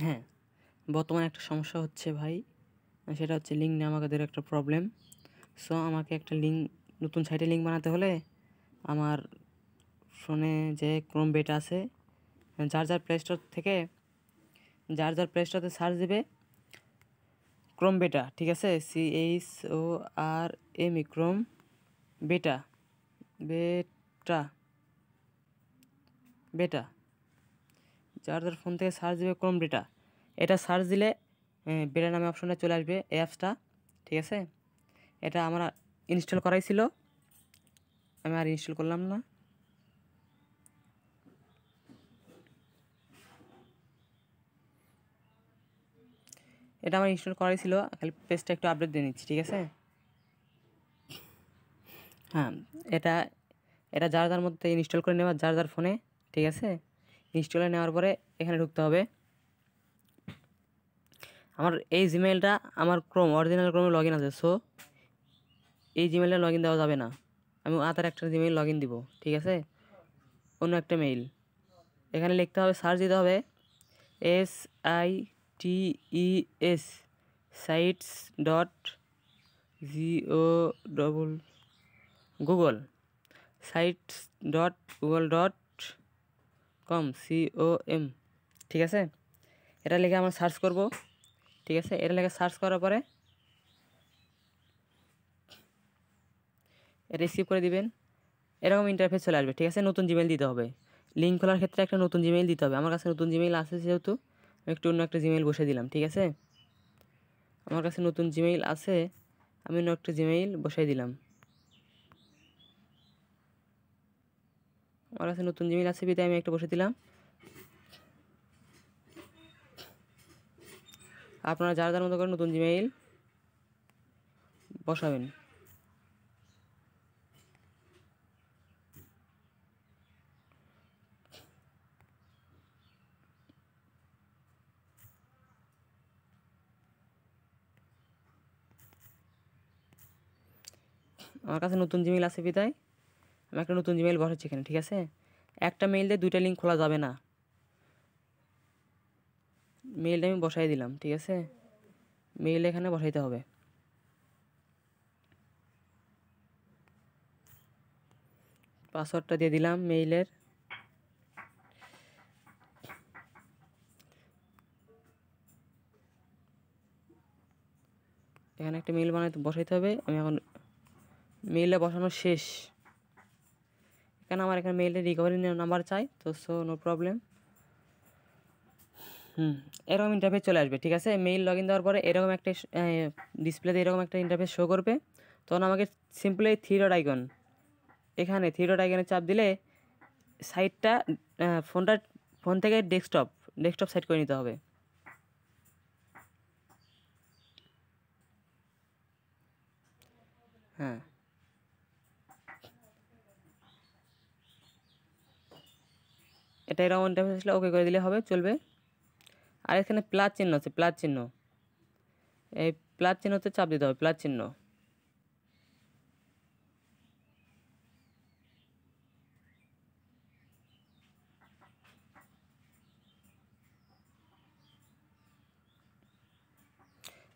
হ্যাঁ, বর্তমানে একটা সমস্যা হচ্ছে ভাই, সেটা হচ্ছে লিঙ্ক নিয়ে আমাদের একটা প্রবলেম। সো আমাকে একটা লিঙ্ক, নতুন সাইটে লিঙ্ক বানাতে হলে আমার ফোনে যে ক্রোম বেটা আছে, যার প্লে স্টোর থেকে প্লে স্টোরে সার্চ দেবে ক্রোম বেটা, ঠিক আছে, CHORM ক্রোম বেটা, বেটা বেটা যার ফোন থেকে সার্চ দেবে ক্রোম বেটা, এটা সার্চ দিলে বেটা নামে অপশনটা চলে আসবে, এই অ্যাপসটা, ঠিক আছে। এটা আমার ইনস্টল করাই ছিল, আমি আর ইনস্টল করলাম না। এটা আমার ইনস্টল করাই ছিল, খালি পেজটা একটু আপডেট দিয়ে নিচ্ছি, ঠিক আছে। হ্যাঁ, এটা এটা যার মধ্যে ইনস্টল করে নেওয়া, যার ফোনে, ঠিক আছে। ইনস্টল করে নেওয়ার পরে এখানে ঢুকতে হবে। আমার এই জিমেইলটা আমার অরিজিনাল ক্রোমে লগ ইন আছে, সো এই জিমেইলটা লগ ইন দেওয়া যাবে না। আমি আদার একটা জিমেইল লগ ইন দিব, ঠিক আছে, অন্য একটা মেইল। এখানে লিখতে হবে, সার্চ দিতে হবে SITES sites dot Google sites dot Google dot com COM, ঠিক আছে। এটা লিখে আমরা সার্চ করব, ঠিক আছে। এটা লিখে সার্চ করার পরে রিসিভ করে দিবেন, এরকম ইন্টারফেস চলে আসবে, ঠিক আছে। নতুন জিমেইল দিতে হবে, লিঙ্ক খোলার ক্ষেত্রে একটা নতুন জিমেইল দিতে হবে। আমার কাছে নতুন জিমেইল আছে যেহেতু আমি একটু অন্য একটা জিমেইল বসে দিলাম, ঠিক আছে। আমার কাছে নতুন জিমেইল আছে, আমি অন্য একটা জিমেইল বসাই দিলাম। আমার কাছে নতুন জিমেইল আছে বিধায় আমি একটা বসে দিলাম। আপনারা যার মতো করে নতুন জিমেইল বসাবেন। আমার কাছে নতুন জিমেইল আছে বিধায় আমি একটা নতুন জিমেইল বসাচ্ছি এখানে, ঠিক আছে। একটা মেইল দিয়ে দুইটা লিঙ্ক খোলা যাবে না, মেইলটা আমি বসাই দিলাম, ঠিক আছে। মেইল এখানে বসাইতে হবে। পাসওয়ার্ডটা দিয়ে দিলাম মেইলের। এখানে একটা মেইল বসাইতে হবে। আমি এখন মেইলটা বসানো শেষ। এখানে আমার এখানে মেইলের রিকভারি নাম্বার চাই, তো সো নো প্রবলেম। এরকম ইন্টারফেস চলে আসবে, ঠিক আছে। মেইল লগ ইন দেওয়ার পরে এরকম একটা ডিসপ্লেতে এরকম একটা ইন্টারফেস শো করবে। তখন আমাকে সিম্পলি থ্রি ডট আইকনে চাপ দিলে সাইটটা ফোন থেকে ডেস্কটপ সাইট করে নিতে হবে। হ্যাঁ, এটা এরকম ইন্টারফেস আসলে ওকে করে দিলে হবে, চলবে। আর এখানে প্লাস চিহ্ন আছে, প্লাস চিহ্ন, এই প্লাস চিহ্নতে চাপ দিতে হবে, প্লাস চিহ্ন।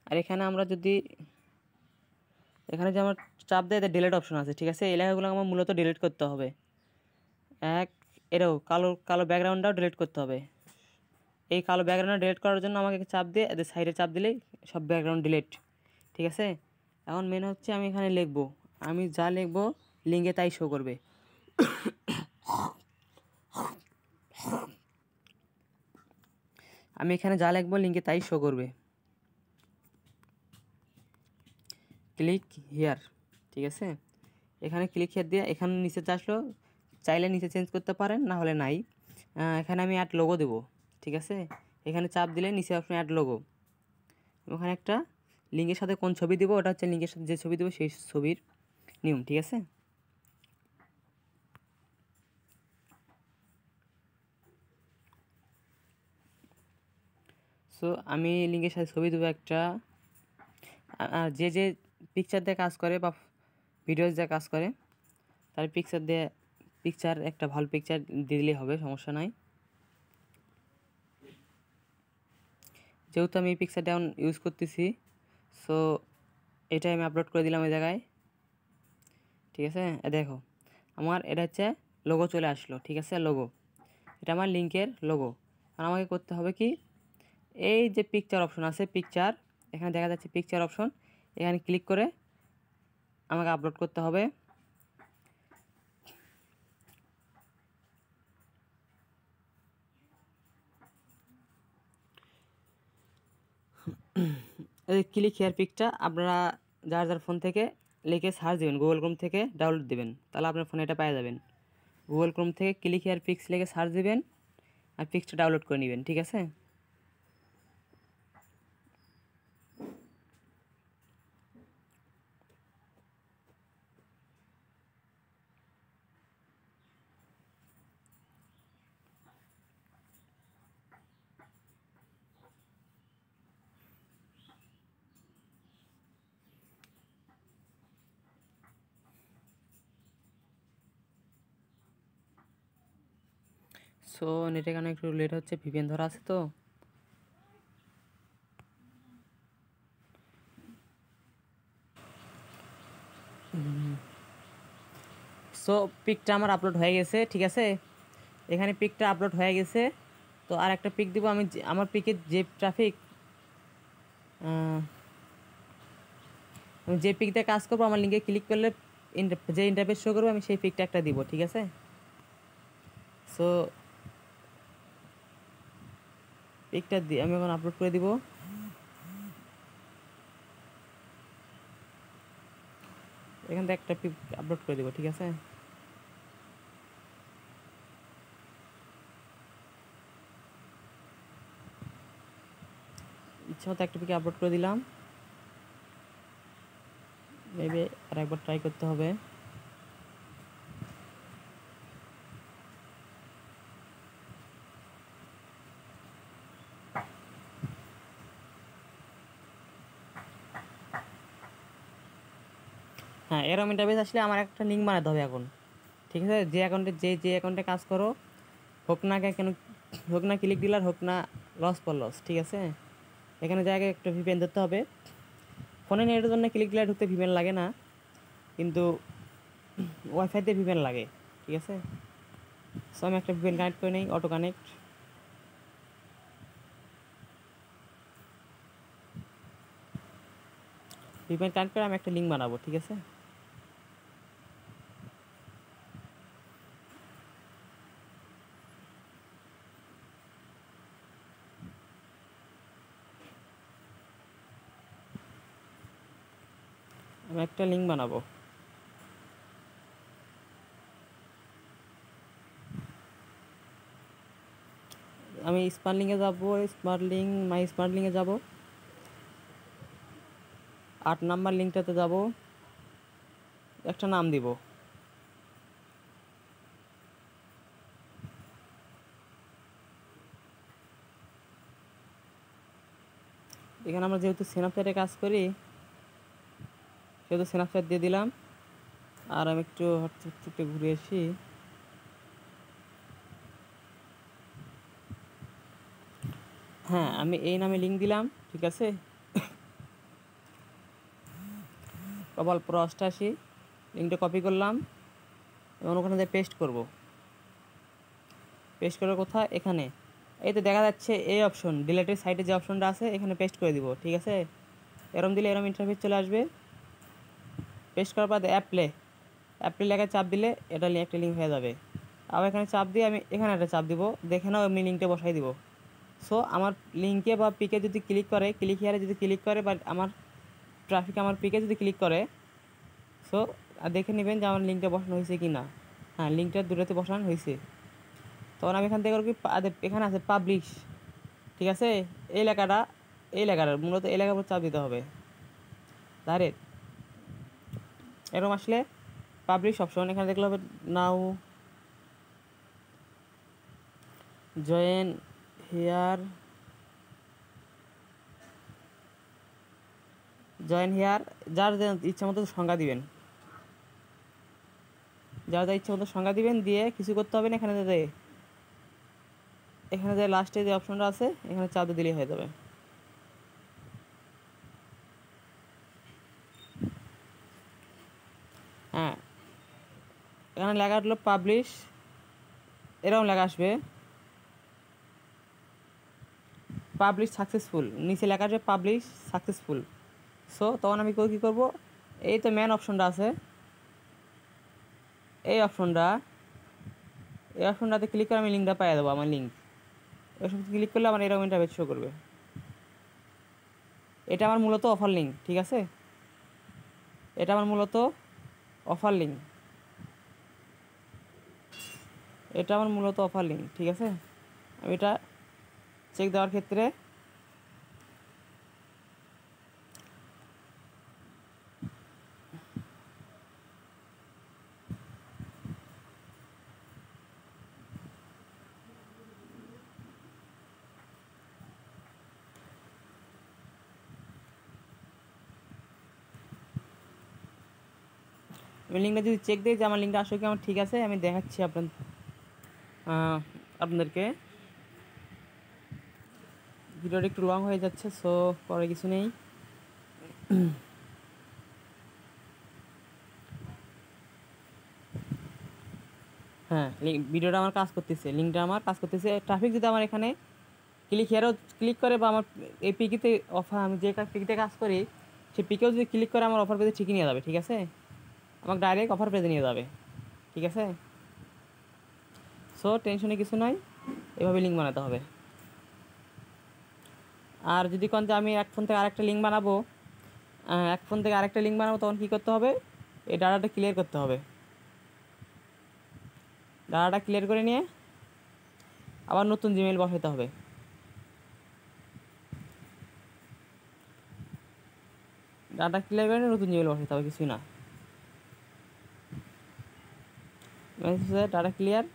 আর এখানে আমরা যদি এখানে যে আমার চাপ দেয় ডিলিট অপশন আছে, ঠিক আছে। এই লেখাগুলো আমার মূলত ডিলিট করতে হবে। এটাও কালো কালো ব্যাকগ্রাউন্ডটাও ডিলিট করতে হবে। এই কালো ব্যাকগ্রাউন্ড ডিলিট করার জন্য আমাকে চাপ দিয়ে এদের সাইডে চাপ দিলেই সব ব্যাকগ্রাউন্ড ডিলিট, ঠিক আছে। এখন মেন হচ্ছে আমি এখানে লিখবো, আমি যা লিখবো লিঙ্কে তাই শো করবে। আমি এখানে যা লিখবো লিঙ্কে তাই শো করবে। ক্লিক হিয়ার, ঠিক আছে। এখানে ক্লিক হিয়ার দিয়ে এখানে নিচে আসলো, চাইলে নিচে চেঞ্জ করতে পারেন, না হলে নাই। এখানে আমি অ্যাড লোগো দেবো, ঠিক আছে। এখানে চাপ দিলে নিচে অপশন অ্যাড লোগো, ওখানে একটা লিঙ্কের সাথে কোন ছবি দিব, ওটা হচ্ছে লিঙ্কের সাথে যে ছবি দেবো সেই ছবির নিয়ম, ঠিক আছে। সো আমি লিঙ্কের সাথে ছবি দেবো একটা। আর যে পিকচার দিয়ে কাজ করে বা ভিডিওস দিয়ে কাজ করে তার পিকচার একটা ভালো পিকচার দিলেই হবে, সমস্যা নাই। যেহেতু আমি পিকচার ডাউন ইউজ করতেছি, সো এটাই আমি আপলোড করে দিলাম ওই জায়গায়। ঠিক আছে, দেখো আমার এটা হচ্ছে লোগো চলে আসলো। ঠিক আছে, লোগো, এটা আমার লিঙ্কের লোগো। আর আমাকে করতে হবে কি, এই যে পিকচার অপশন আছে, পিকচার, এখানে দেখা যাচ্ছে পিকচার অপশন, এখানে ক্লিক করে আমাকে আপলোড করতে হবে। এই ক্লিক হেয়ার পিকটা আপনারা যার যার ফোন থেকে লিখে সার্চ দেবেন, গুগল ক্রোম থেকে ডাউনলোড দেবেন, তাহলে আপনার ফোনে এটা পেয়ে যাবেন। গুগল ক্রোম থেকে ক্লিক হেয়ার পিক্স লিখে সার্চ দেবেন আর পিক্সটা ডাউনলোড করে নেবেন। ঠিক আছে, সো নেটের কারণে একটু লেট হচ্ছে, ভিপিএন ধরা আছে তো। সো পিকটা আমার আপলোড হয়ে গেছে। ঠিক আছে, এখানে পিকটা আপলোড হয়ে গেছে। তো আর একটা পিক দিব আমি, আমার পিকের যে ট্রাফিক, আমি যে পিক দিয়ে কাজ করবো, আমার লিঙ্কে ক্লিক করলে যে ইন্টারফেস শো করবো, আমি সেই পিকটা একটা দিব। ঠিক আছে, সো পিকটা দিয়ে আমি এখন আপলোড করে দিব। এখান থেকে একটা পিক আপলোড করে দিব। ঠিক আছে, ইচ্ছা মতো একটা পিকে আপলোড করে দিলাম। মেবি আর একবার ট্রাই করতে হবে। হ্যাঁ, এরকম ইন্টারফেস আসলে আমার একটা লিঙ্ক বানাতে হবে এখন। ঠিক আছে, যে অ্যাকাউন্টে যে অ্যাকাউন্টে কাজ করো, হোক না কেন, হোক না ক্লিক ডিলার, হোক না লস ফর লস। ঠিক আছে, এখানে জায়গায় একটা ভিপিএন ধরতে হবে। ফোনে নেটের জন্য ক্লিক ডিলার ঢুকতে ভিপিএন লাগে না, কিন্তু ওয়াইফাইতে ভিপিএন লাগে। ঠিক আছে, সো আমি একটা ভিপিএন কানেক্ট করে নিই, অটো কানেক্ট। ভিপিএন কানেক্ট করে আমি একটা লিঙ্ক বানাবো। ঠিক আছে, আমি একটা লিঙ্ক বানাবো। আমি স্মার্ট লিঙ্কে যাবো, স্মার্ট লিঙ্ক, মাই স্মার্ট লিঙ্কে যাবো, 8 নাম্বার লিঙ্কটাতে যাব, একটা নাম দিব। এখানে আমরা যেহেতু স্ন্যাপচ্যাটে কাজ করি, সেহেতু স্ন্যাপচ্যাট দিয়ে দিলাম। আর আমি একটু হোয়াটসঅ্যাপ ঘুরে আসি। হ্যাঁ, আমি এই নামে লিঙ্ক দিলাম। ঠিক আছে, কপাল প্রো 88, লিঙ্কটা কপি করলাম এবং ওখানে যে পেস্ট করব। পেস্ট করার কথা এখানে, এই তো দেখা যাচ্ছে এই অপশন, ডিলেটের সাইডে যে অপশনটা আছে, এখানে পেস্ট করে দিব। ঠিক আছে, এরম দিলে এরম ইন্টারফেস চলে আসবে। পেস্ট করার পর অ্যাপ্লে লেখায় চাপ দিলে এটা একটা লিঙ্ক হয়ে যাবে। আবার এখানে চাপ দিয়ে আমি এখানে একটা চাপ দিব, দেখে নাও আমি লিঙ্কটা বসাই দিব। সো আমার লিঙ্কে বা পিকে যদি ক্লিক করে, ক্লিক হিয়ারে যদি ক্লিক করে, বা আমার ট্রাফিক আমার পিকে যদি ক্লিক করে, সো দেখে নেবেন যে আমার লিঙ্কটা বসানো হয়েছে কি না। হ্যাঁ, লিঙ্কটা দুটোতে বসানো হয়েছে। তখন আমি এখান থেকে কি, এখানে আছে পাবলিশ। ঠিক আছে, এই লেখাটা, মূলত এই লেখার উপর চাপ দিতে হবে ডাইরেক্ট। এরকম আসলে পাবলিশ অপশন, এখানে দেখলে হবে নাও জয়েন হেয়ার, যার ইচ্ছা মতো সংজ্ঞা দিবেন, যার ইচ্ছা মতো সংজ্ঞা দিবেন, দিয়ে কিছু করতে হবে না। এখানে যে লাস্টে যে অপশনটা আছে, এখানে চাপ দিলেই হয়ে যাবে। এখানে লেখা হলো পাবলিশ, এরকম লেখা আসবে পাবলিশ সাকসেসফুল, নিচে লেখা আসবে পাবলিশ সাকসেসফুল। সো তখন আমি কী করবো, এই তো মেন অপশনটা আছে, এই অপশনটাতে ক্লিক করে আমি লিঙ্কটা পাইয়ে দেবো, আমার লিঙ্ক। এই অপশন ক্লিক করলে আমার এরকম ইন্টারফেস শো করবে। এটা আমার মূলত অফার লিঙ্ক, ঠিক আছে, এটা আমার মূলত অফার লিঙ্ক, এটা আমার মূলত অফার লিঙ্ক, ঠিক আছে। আমি এটা চেক দেওয়ার ক্ষেত্রে আমি লিঙ্কটা যদি চেক দিই যে আমার লিঙ্কটা আসলে কি আমার ঠিক আছে, আমি দেখাচ্ছি আপনাদেরকে। ভিডিওটা একটু লং হয়ে যাচ্ছে, সো পরে কিছু নেই। হ্যাঁ, ভিডিওটা আমার কাজ করতেছে, লিঙ্কটা আমার কাজ করতেছে। ট্রাফিক যদি আমার এখানে ক্লিক করে বা আমার এই পিকিতে অফার, আমি যে পিকিতে কাজ করি সেই পিকেও যদি ক্লিক করে আমার অফার পেজে ঠিকই নিয়ে যাবে, ঠিক আছে, আমাকে ডাইরেক্ট অফার পেজে নিয়ে যাবে, ঠিক আছে। সো টেনশনে কিছু নয়, এভাবে লিঙ্ক বানাতে হবে। আর যদি কোন যে আমি এক ফোন থেকে আরেকটা লিঙ্ক বানাবো, তখন কী করতে হবে, এই ডাটাটা ক্লিয়ার করতে হবে। ডাটাটা ক্লিয়ার করে নিয়ে আবার নতুন জিমেইল বসাতে হবে। ডাটা ক্লিয়ার করে নতুন জিমেইল বসাতে হবে, কিছুই না। ডাটা ক্লিয়ার,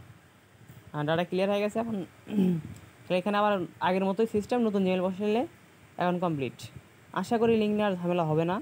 হ্যাঁ ডাটা ক্লিয়ার হয়ে গেছে। এখন এখানে আবার আগের মতোই সিস্টেম, নতুন জিমেইল বসালে এখন কমপ্লিট। আশা করি লিঙ্ক নেওয়ার ঝামেলা হবে না।